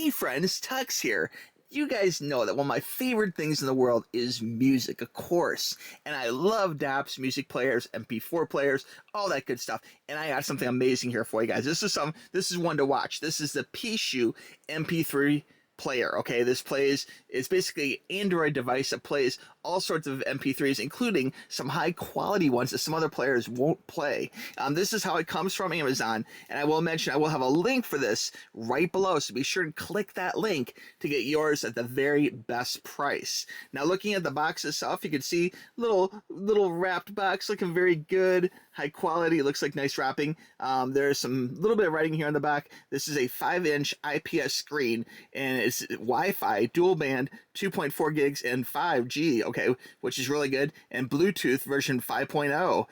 Hey friends, Tux here. You guys know that one of my favorite things in the world is music, of course. And I love DAPs, music players, MP4 players, all that good stuff. And I got something amazing here for you guys. This is one to watch. This is the Pecsu MP3 player. Okay, this plays, it's basically an Android device that plays all sorts of MP3s, including some high quality ones that some other players won't play. This is how it comes from Amazon, and I will mention I will have a link for this right below, so be sure to click that link to get yours at the very best price. Now, looking at the box itself, you can see little wrapped box, looking very good, high quality. It looks like nice wrapping. There's some little bit of writing here on the back. This is a 5-inch IPS screen, and it's Wi-Fi, dual band, 2.4 gigs, and 5G, okay, which is really good, and Bluetooth version 5.0.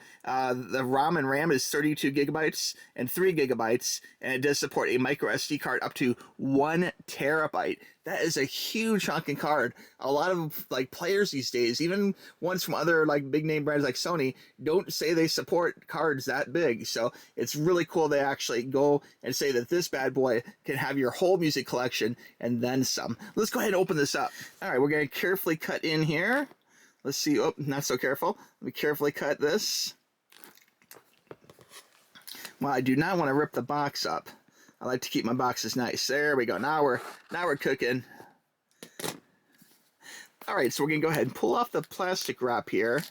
The ROM and RAM is 32 gigabytes and 3 gigabytes, and it does support a micro SD card up to 1 terabyte. That is a huge chunking card. A lot of players these days, even ones from other big name brands like Sony, don't say they support cards that big. So it's really cool they actually go and say that this bad boy can have your whole music collection and then some. Let's go ahead and open this up. All right, we're going to carefully cut in here. Let's see. Oh, not so careful. Let me carefully cut this. Well, I do not want to rip the box up. I like to keep my boxes nice. There we go. Now we're cooking. All right, so we're gonna go ahead and pull off the plastic wrap here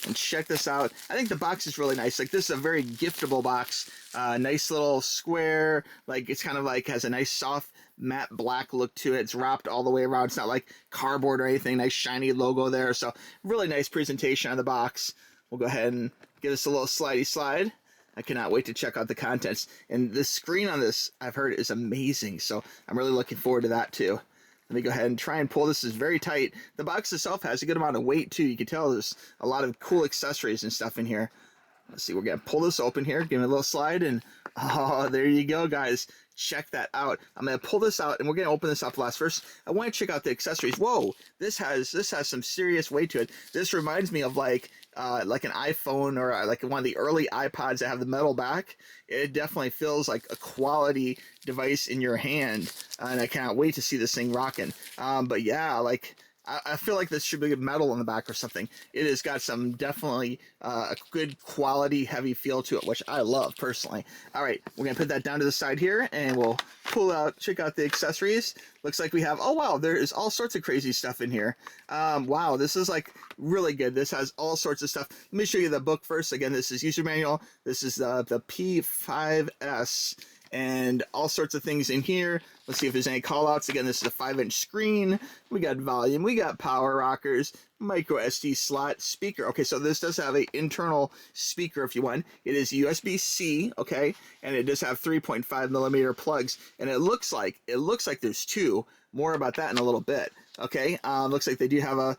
and check this out. I think the box is really nice. This is a very giftable box. Nice little square. It's kind of has a nice soft matte black look to it. It's wrapped all the way around. It's not like cardboard or anything. Nice shiny logo there. So really nice presentation on the box. We'll go ahead and give this a little slidey slide. I cannot wait to check out the contents. And the screen on this, I've heard, is amazing. So I'm really looking forward to that too. Let me go ahead and try and pull. This is very tight. The box itself has a good amount of weight too. You can tell there's a lot of cool accessories and stuff in here. Let's see, we're going to pull this open here. Give it a little slide and oh, there you go, guys. Check that out. I'm going to pull this out and we're going to open this up last. First, I want to check out the accessories. Whoa, this has some serious weight to it. This reminds me of like an iPhone or like one of the early iPods that have the metal back. It definitely feels like a quality device in your hand, and I can't wait to see this thing rocking. But yeah, I feel like this should be metal in the back or something. It has got some definitely a good quality heavy feel to it, which I love personally. All right, we're gonna put that down to the side here and we'll check out the accessories. Looks like we have, oh wow, there is all sorts of crazy stuff in here. Wow, this is really good. This has all sorts of stuff. Let me show you the book first. Again, this is user manual. This is the P5S. And all sorts of things in here. Let's see if there's any callouts. Again, this is a 5-inch screen. We got volume. We got power rockers, micro SD slot, speaker. Okay, so this does have an internal speaker if you want. It is USB-C, okay, and it does have 3.5 millimeter plugs. And it looks like there's two. More about that in a little bit. Okay, looks like they do have a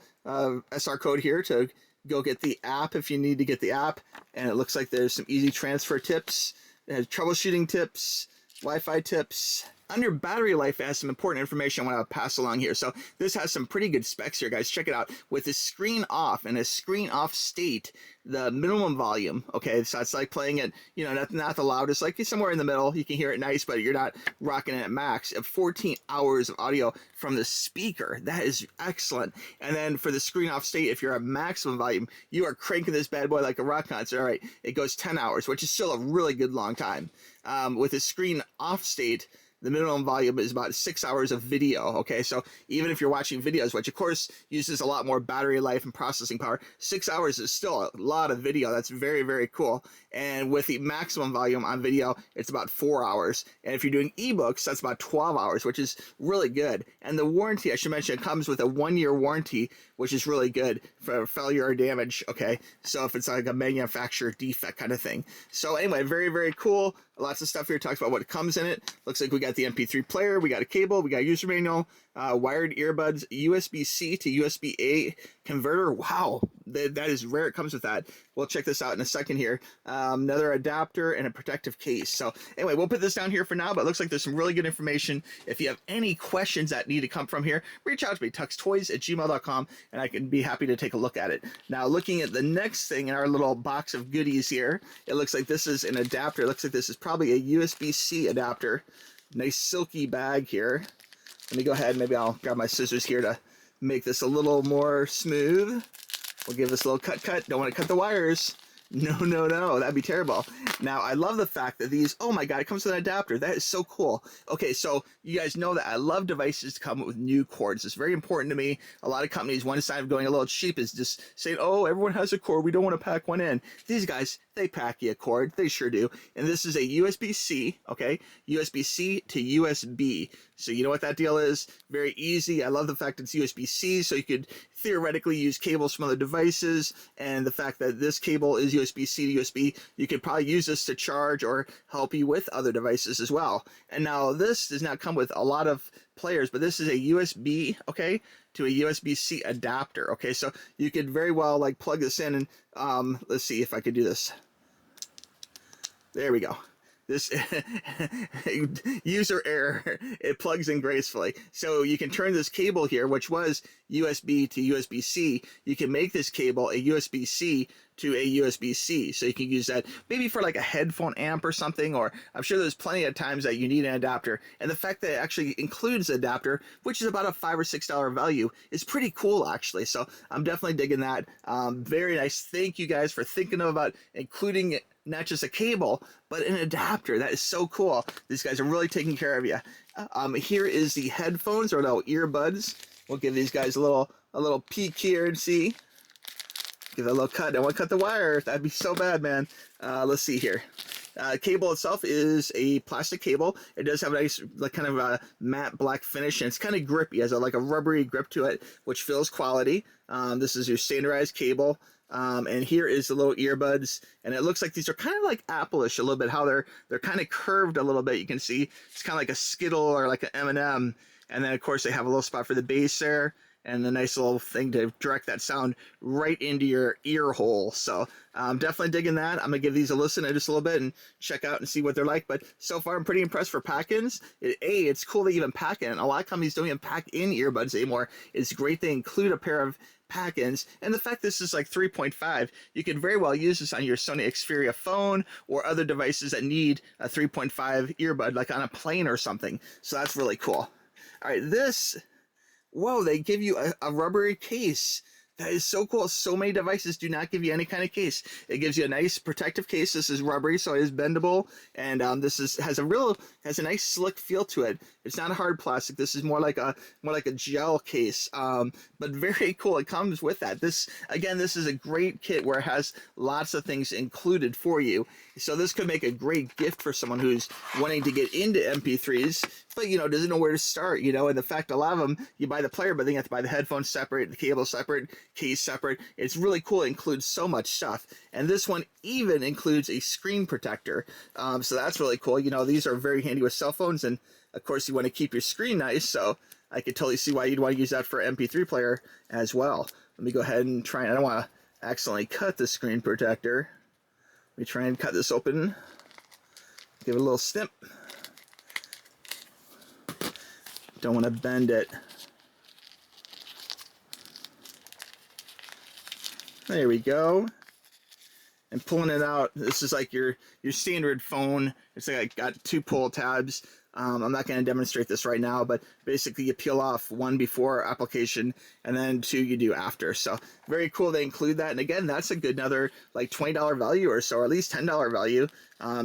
SR code here to go get the app if you need to get the app. And it looks like there's some easy transfer tips. It has troubleshooting tips, Wi-Fi tips. Under battery life, it has some important information I want to pass along here. So this has some pretty good specs here, guys. Check it out. With the screen off and a screen off state, the minimum volume, okay, so it's like playing it, not the loudest, like somewhere in the middle. You can hear it nice, but you're not rocking it at max. 14 hours of audio from the speaker. That is excellent. And then for the screen off state, if you're at maximum volume, you are cranking this bad boy like a rock concert. All right, it goes 10 hours, which is still a really good long time. With the screen off state, the minimum volume is about 6 hours of video, okay? So even if you're watching videos, which of course uses a lot more battery life and processing power, 6 hours is still a lot of video. That's very, very cool. And with the maximum volume on video, it's about 4 hours. And if you're doing ebooks, that's about 12 hours, which is really good. And the warranty, I should mention, it comes with a 1-year warranty, which is really good for failure or damage, okay? So if it's like a manufacturer defect kind of thing. So anyway, very, very cool. Lots of stuff here talks about what comes in it. Looks like we got the MP3 player, we got a cable, we got a user manual, wired earbuds, USB-C to USB-A converter. Wow, that is rare. It comes with that. We'll check this out in a second here. Another adapter and a protective case. So anyway, we'll put this down here for now, but it looks like there's some really good information. If you have any questions that need to come from here, reach out to me, tuxtoys@gmail.com, and I can be happy to take a look at it. Now, looking at the next thing in our little box of goodies here, it looks like this is an adapter. It looks like this is probably a USB-C adapter. Nice silky bag here. Let me go ahead, maybe I'll grab my scissors here to make this a little more smooth. We'll give this a little cut. Don't want to cut the wires. No, no, no, that'd be terrible. Now, I love the fact that these, oh my God, it comes with an adapter. That is so cool. Okay, so you guys know that I love devices to come with new cords. It's very important to me. A lot of companies, one side of going a little cheap is just saying, oh, everyone has a cord. We don't want to pack one in. These guys, they pack you a cord. They sure do. And this is a USB-C, okay? USB-C to USB. So you know what that deal is? Very easy. I love the fact it's USB-C, so you could theoretically use cables from other devices, and the fact that this cable is USB-C to USB, you could probably use this to charge or help you with other devices as well. And now this does not come with a lot of players, but this is a USB, okay, to a USB-C adapter, okay? So you could very well like plug this in and let's see if I could do this. There we go. This user error, it plugs in gracefully. So you can turn this cable here, which was USB to USB-C. You can make this cable a USB-C to a USB-C. So you can use that maybe for like a headphone amp or something, or I'm sure there's plenty of times that you need an adapter. And the fact that it actually includes an adapter, which is about a $5 or $6 value, is pretty cool actually. So I'm definitely digging that. Very nice. Thank you guys for thinking about including it. Not just a cable, but an adapter. That is so cool. These guys are really taking care of you. Here is the headphones or little earbuds. We'll give these guys a little peek here and see. Give it a little cut. I don't want to cut the wire. That'd be so bad, man. Let's see here. Cable itself is a plastic cable. It does have a nice, like, kind of a matte black finish, and it's kind of grippy. It has like a rubbery grip to it, which feels quality. This is your standardized cable. And here is the little earbuds, and it looks like these are kind of like Apple-ish a little bit, how they're kind of curved a little bit. You can see it's kind of like a Skittle or like an M&M, and then of course they have a little spot for the bass there, and a nice little thing to direct that sound right into your ear hole. So I'm definitely digging that. I'm gonna give these a listen in just a little bit and check out and see what they're like. But so far I'm pretty impressed for pack-ins. It's cool they even pack in. A lot of companies don't even pack in earbuds anymore. It's great they include a pair of pack-ins, and the fact this is like 3.5, you could very well use this on your Sony Xperia phone or other devices that need a 3.5 earbud, like on a plane or something. So that's really cool. All right, this, whoa, they give you a rubbery case. That is so cool. So many devices do not give you any kind of case. It gives you a nice protective case. This is rubbery, so it is bendable, and this has a nice slick feel to it. It's not a hard plastic. This is more like a gel case, but very cool. It comes with that. This is a great kit where it has lots of things included for you. So this could make a great gift for someone who's wanting to get into MP3s, but doesn't know where to start. And the fact a lot of them, you buy the player, but then you have to buy the headphones separate, the cable separate, case separate. It's really cool. It includes so much stuff, and this one even includes a screen protector. So that's really cool. These are very handy with cell phones, and of course you want to keep your screen nice. So I could totally see why you'd want to use that for an MP3 player as well. Let me go ahead and try. I don't want to accidentally cut the screen protector. Let me try and cut this open. Give it a little snip. Don't want to bend it. There we go. And pulling it out, this is like your standard phone. It's like I got two pull tabs. I'm not going to demonstrate this right now, but basically you peel off one before application and then two you do after. So very cool they include that. And again, that's a good another like $20 value or so, or at least $10 value.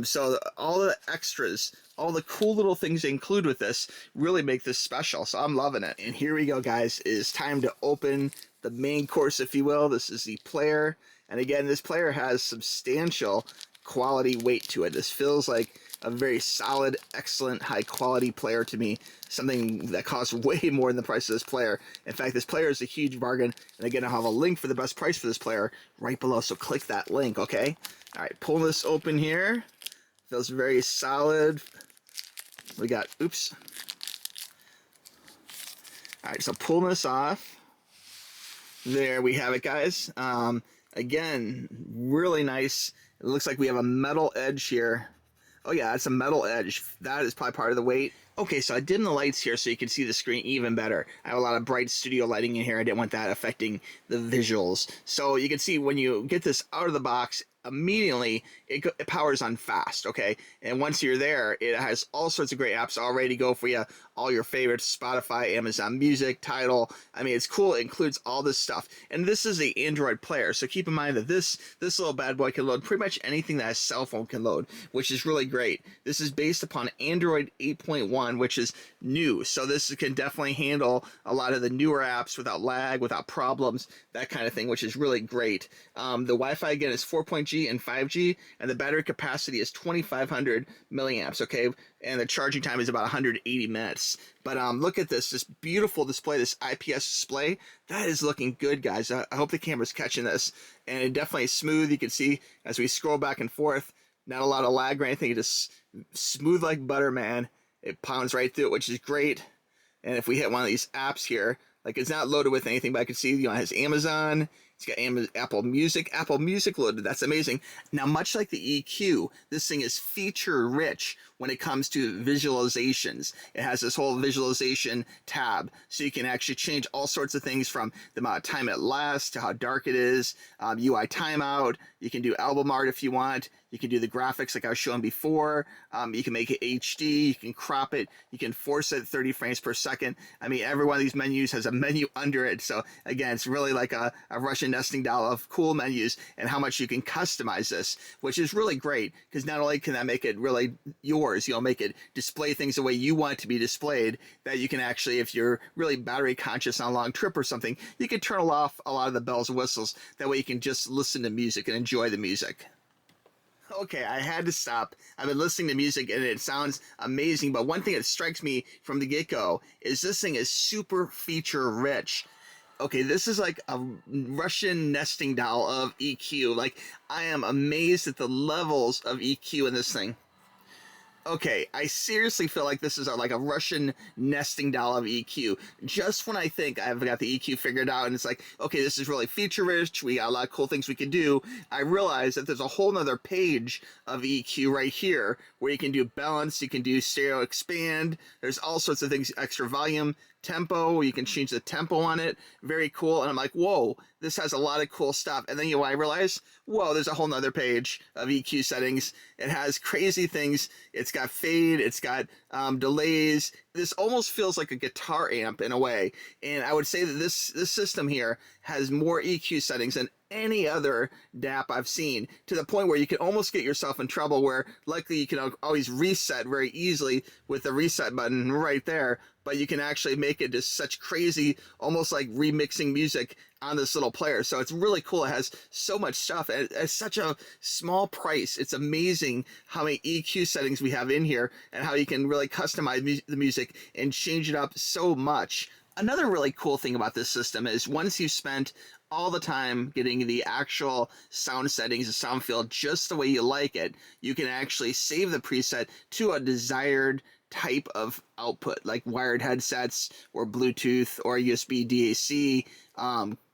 So all the extras, all the cool little things they include with this really make this special. So I'm loving it. And here we go, guys. It is time to open the main course, if you will. This is the player. And again, this player has substantial quality weight to it. This feels like a very solid, excellent, high-quality player to me. Something that costs way more than the price of this player. In fact, this player is a huge bargain. And again, I'll have a link for the best price for this player right below, so click that link, okay? All right, pull this open here. Feels very solid. We got, oops. All right, so pulling this off. There we have it, guys. Again, really nice. It looks like we have a metal edge here. Oh yeah, that's a metal edge. That is probably part of the weight. Okay, so I dimmed the lights here so you can see the screen even better. I have a lot of bright studio lighting in here. I didn't want that affecting the visuals. So you can see when you get this out of the box, immediately it powers on fast, okay? And once you're there, it has all sorts of great apps already to go for you, all your favorites, Spotify, Amazon Music, Tidal. I mean, it's cool. It includes all this stuff. And this is a Android player, so keep in mind that this little bad boy can load pretty much anything that a cell phone can load, which is really great. This is based upon Android 8.1, which is new, so this can definitely handle a lot of the newer apps without lag, without problems, that kind of thing, which is really great. The Wi-Fi, again, is 4.G and 5G, and the battery capacity is 2,500 milliamps, okay? And the charging time is about 180 minutes. But look at this beautiful display, this IPS display. That is looking good, guys. I hope the camera's catching this. And it definitely is smooth. You can see as we scroll back and forth, not a lot of lag or anything. It just smooth like butter, man. It pounds right through it, which is great. And if we hit one of these apps here, like it's not loaded with anything, but I can see, it has Amazon, it's got Apple Music loaded. That's amazing. Now, much like the EQ, this thing is feature rich when it comes to visualizations. It has this whole visualization tab, so you can actually change all sorts of things from the amount of time it lasts to how dark it is, UI timeout. You can do album art if you want. You can do the graphics like I was showing before. You can make it HD. You can crop it. You can force it 30 frames per second. I mean, every one of these menus has a menu under it. So again, it's really like a Russian nesting doll of cool menus and how much you can customize this, which is really great because not only can that make it really yours, make it display things the way you want it to be displayed, that you can actually, if you're really battery conscious on a long trip or something, you can turn off a lot of the bells and whistles. That way you can just listen to music and enjoy the music. Okay, I had to stop. I've been listening to music and it sounds amazing, but one thing that strikes me from the get-go is this thing is super feature rich. Okay, this is like a Russian nesting doll of EQ. Like, I am amazed at the levels of EQ in this thing. Okay, I seriously feel like this is like a Russian nesting doll of EQ. Just when I think I've got the EQ figured out and it's like, okay, this is really feature rich, we got a lot of cool things we can do, I realize that there's a whole nother page of EQ right here where you can do balance, you can do stereo expand, there's all sorts of things, extra volume, tempo, you can change the tempo on it, very cool. And I'm like, whoa, this has a lot of cool stuff. And then I realize, whoa, there's a whole nother page of EQ settings. It has crazy things. It's got fade, it's got delays. This almost feels like a guitar amp in a way. And I would say that this system here has more EQ settings than any other DAP I've seen, to the point where you can almost get yourself in trouble where likely you can always reset very easily with the reset button right there, but you can actually make it just such crazy, almost like remixing music on this little player. So it's really cool. It has so much stuff at such a small price. It's amazing how many EQ settings we have in here and how you can really customize the music and change it up so much. Another really cool thing about this system is once you've spent all the time getting the actual sound settings, the sound field just the way you like it, you can actually save the preset to a desired type of output, like wired headsets or Bluetooth or USB DAC,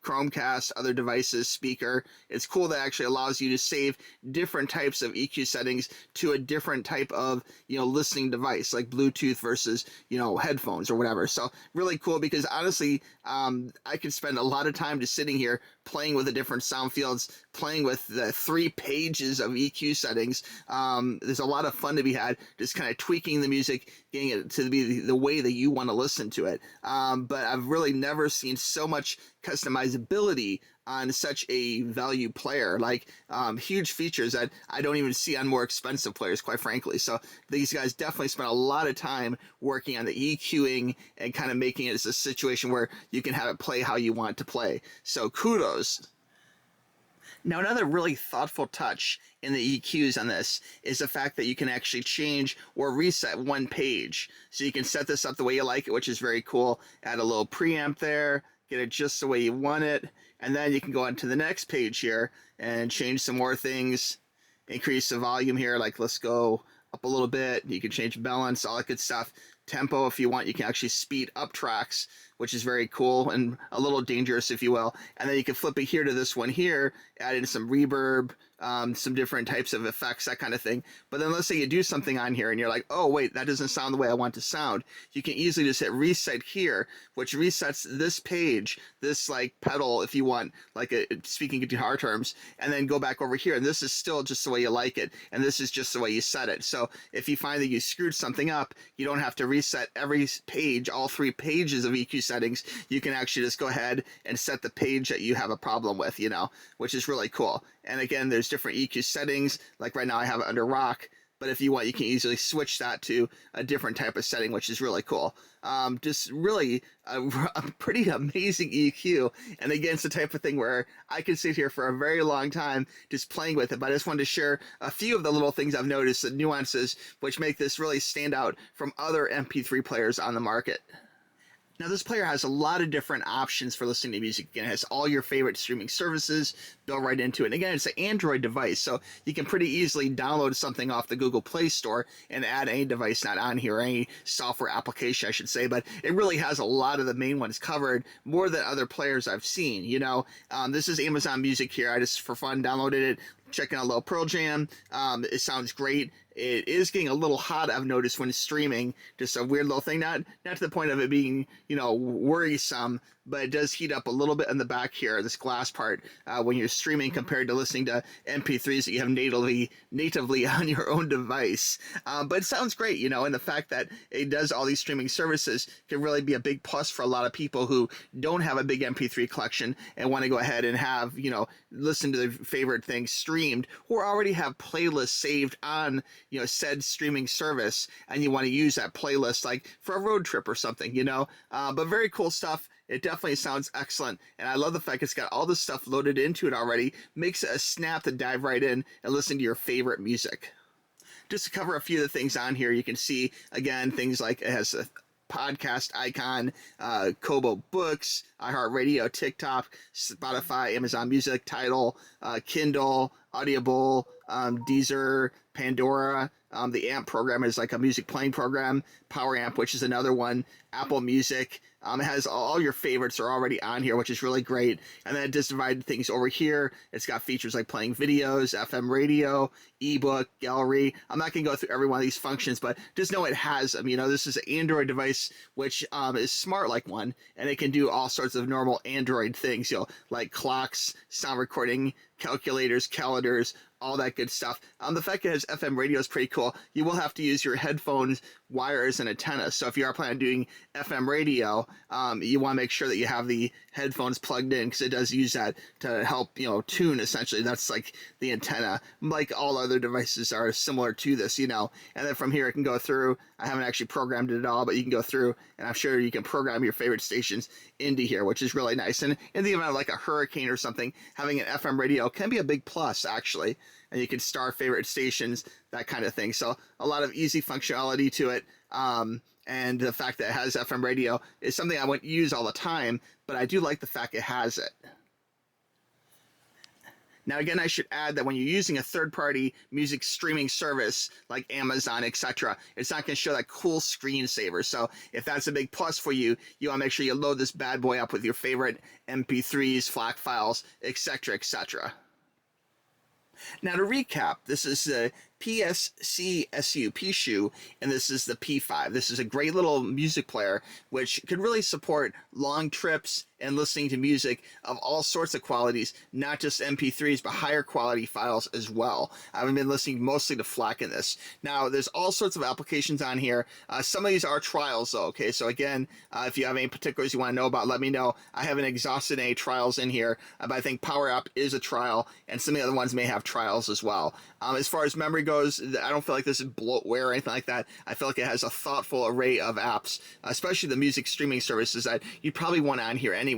Chromecast, other devices, speaker. It's cool that actually allows you to save different types of EQ settings to a different type of, listening device, like Bluetooth versus, headphones or whatever. So really cool because honestly, I could spend a lot of time just sitting here playing with the different sound fields, playing with the 3 pages of EQ settings. There's a lot of fun to be had, just kind of tweaking the music, getting it to be the way that you want to listen to it. But I've really never seen so much customizability on such a value player, like huge features that I don't even see on more expensive players, quite frankly. So these guys definitely spent a lot of time working on the EQing and kind of making it as a situation where you can have it play how you want it to play. So kudos. Now, another really thoughtful touch in the EQs on this is the fact that you can actually change or reset one page. So you can set this up the way you like it, which is very cool. Add a little preamp there, get it just the way you want it, and then you can go on to the next page here and change some more things, increase the volume here, like let's go up a little bit. You can change balance, all that good stuff. Tempo, if you want, you can actually speed up tracks, which is very cool and a little dangerous, if you will. And then you can flip it here to this one here, add in some reverb, some different types of effects, that kind of thing. But then let's say you do something on here and you're like, oh wait, that doesn't sound the way I want to sound. You can easily just hit reset here, which resets this page, this like pedal, if you want, like speaking in guitar terms, and then go back over here. And this is still just the way you like it. And this is just the way you set it. So if you find that you screwed something up, you don't have to reset every page, all 3 pages of EQ settings. You can actually just go ahead and set the page that you have a problem with, you know, which is really cool. And again, there's different EQ settings. Like right now I have it under rock, but if you want, you can easily switch that to a different type of setting, which is really cool. Just really a pretty amazing EQ. And again, it's the type of thing where I could sit here for a very long time just playing with it, but I just wanted to share a few of the little things I've noticed, the nuances, which make this really stand out from other MP3 players on the market. Now, this player has a lot of different options for listening to music. Again, it has all your favorite streaming services built right into it. And again, it's an Android device, so you can pretty easily download something off the Google Play Store and add any device not on here, any software application, I should say. But it really has a lot of the main ones covered, more than other players I've seen. You know, this is Amazon Music here. I just, for fun, downloaded it. Checking out a little Pearl Jam. It sounds great. It is getting a little hot, I've noticed, when streaming. Just a weird little thing. Not to the point of it being, you know, worrisome, but it does heat up a little bit in the back here, this glass part, when you're streaming compared to listening to MP3s that you have natively on your own device. But it sounds great, you know, and the fact that it does all these streaming services can really be a big plus for a lot of people who don't have a big MP3 collection and want to go ahead and have, you know, listen to their favorite things streamed, or already have playlists saved on, you know, said streaming service, and you want to use that playlist like for a road trip or something, you know. But very cool stuff. It definitely sounds excellent, and I love the fact it's got all this stuff loaded into it already. Makes it a snap to dive right in and listen to your favorite music. Just to cover a few of the things on here, you can see, again, things like it has a podcast icon, Kobo Books, iHeartRadio, TikTok, Spotify, Amazon Music, Tidal, Kindle, Audible, Deezer, Pandora. The AMP program is like a music playing program. Power Amp, which is another one. Apple Music. It has all your favorites are already on here, which is really great. And then it just divided things over here. It's got features like playing videos, FM radio, ebook, gallery. I'm not going to go through every one of these functions, but just know it has them. You know, this is an Android device, which is smart like one, and it can do all sorts of normal Android things, you know, like clocks, sound recording, calculators, calendars, all that good stuff. The fact it has FM radio is pretty cool. You will have to use your headphones, wires, and antennas. So if you are planning on doing FM radio, you want to make sure that you have the headphones plugged in, because it does use that to help, you know, tune, essentially. That's like the antenna. Like all other devices are similar to this, you know. And then from here it can go through. I haven't actually programmed it at all, but you can go through, and I'm sure you can program your favorite stations into here, which is really nice. And in the event of like a hurricane or something, having an FM radio can be a big plus, actually. And you can star favorite stations, that kind of thing. So a lot of easy functionality to it. And the fact that it has FM radio is something I wouldn't use all the time, but I do like the fact it has it. Now, again, I should add that when you're using a third-party music streaming service like Amazon, etc., it's not going to show that cool screensaver. So if that's a big plus for you, you want to make sure you load this bad boy up with your favorite MP3s, FLAC files, etc., etc. Now, to recap, this is the Pecsu, and this is the P5. This is a great little music player which could really support long trips and listening to music of all sorts of qualities, not just MP3s, but higher quality files as well. I've been listening mostly to FLAC in this. Now, there's all sorts of applications on here. Some of these are trials, though, okay? So again, if you have any particulars you want to know about, let me know. I haven't exhausted any trials in here, but I think Power App is a trial, and some of the other ones may have trials as well. As far as memory goes, I don't feel like this is bloatware or anything like that. I feel like it has a thoughtful array of apps, especially the music streaming services that you probably want on here anyway.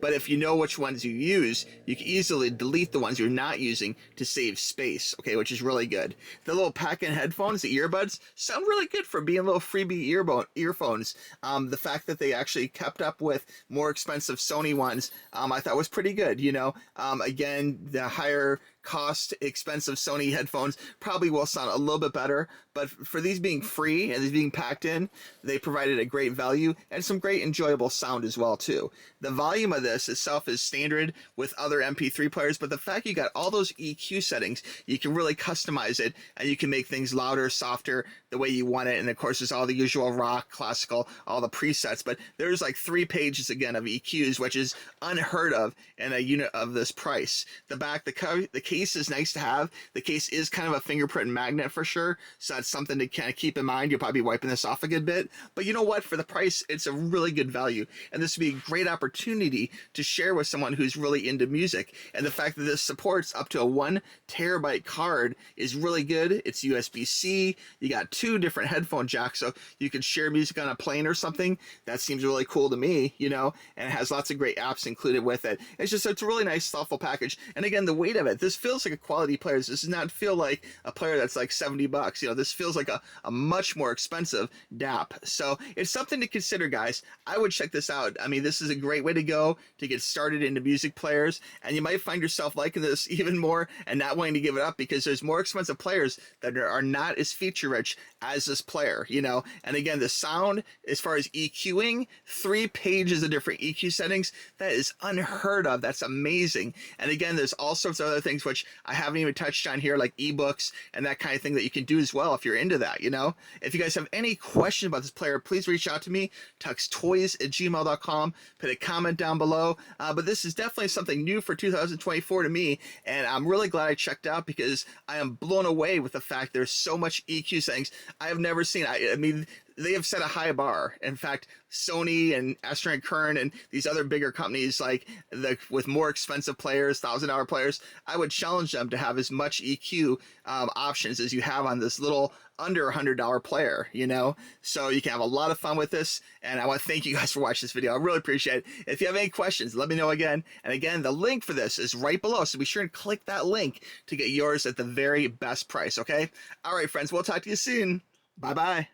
But if you know which ones you use, you can easily delete the ones you're not using to save space, okay, which is really good. The little pack-in headphones, the earbuds, sound really good for being little freebie earphones. The fact that they actually kept up with more expensive Sony ones, I thought was pretty good, you know. Again, the higher cost expensive Sony headphones probably will sound a little bit better, but for these being free and these being packed in, they provided a great value and some great enjoyable sound as well too. The volume of this itself is standard with other MP3 players, but the fact you got all those EQ settings, you can really customize it and you can make things louder, softer, the way you want it. And of course, there's all the usual rock, classical, all the presets, but there's like 3 pages again of EQs, which is unheard of in a unit of this price. The back, the case is nice to have. The case is kind of a fingerprint magnet for sure, so that's something to kind of keep in mind. You'll probably be wiping this off a good bit, but you know what? For the price, it's a really good value, and this would be a great opportunity to share with someone who's really into music. And the fact that this supports up to a 1 terabyte card is really good. It's USB-C. You got 2 different headphone jacks, so you can share music on a plane or something. That seems really cool to me, you know, and it has lots of great apps included with it. It's a really nice, thoughtful package. And again, the weight of it, this feels like a quality player. This does not feel like a player that's like $70. You know, this feels like a much more expensive DAP. So it's something to consider, guys. I would check this out. I mean, this is a great way to go to get started into music players, and you might find yourself liking this even more and not wanting to give it up because there's more expensive players that are not as feature rich as this player, you know. And again, the sound, as far as EQing, 3 pages of different EQ settings, that is unheard of. That's amazing. And again, there's all sorts of other things which I haven't even touched on here, like ebooks and that kind of thing that you can do as well if you're into that, you know. If you guys have any questions about this player, please reach out to me, tuxtoys@gmail.com, put a comment down below. But this is definitely something new for 2024 to me, and I'm really glad I checked out because I am blown away with the fact there's so much EQ settings I have never seen. I mean, they have set a high bar. In fact, Sony and Astro and Kern and these other bigger companies, like with more expensive players, $1,000 players, I would challenge them to have as much EQ options as you have on this little under $100 player, you know. So you can have a lot of fun with this, and I want to thank you guys for watching this video. I really appreciate it. If you have any questions, let me know again. And again, the link for this is right below, so be sure and click that link to get yours at the very best price, okay? All right, friends, we'll talk to you soon. Bye-bye.